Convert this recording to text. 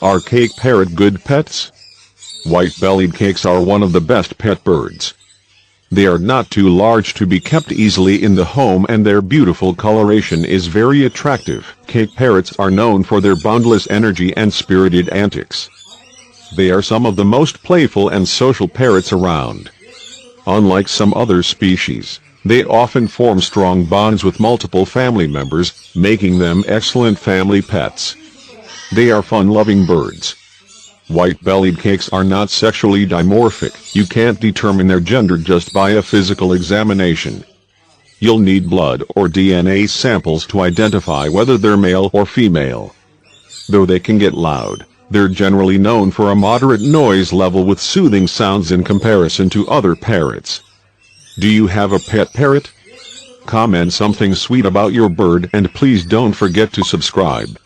Are Caique parrot good pets? White-bellied caiques are one of the best pet birds. They are not too large to be kept easily in the home, and their beautiful coloration is very attractive. Caique parrots are known for their boundless energy and spirited antics. They are some of the most playful and social parrots around. Unlike some other species, they often form strong bonds with multiple family members, making them excellent family pets. They are fun-loving birds. White-bellied caiques are not sexually dimorphic. You can't determine their gender just by a physical examination. You'll need blood or DNA samples to identify whether they're male or female. Though they can get loud, they're generally known for a moderate noise level with soothing sounds in comparison to other parrots. Do you have a pet parrot? Comment something sweet about your bird, and please don't forget to subscribe.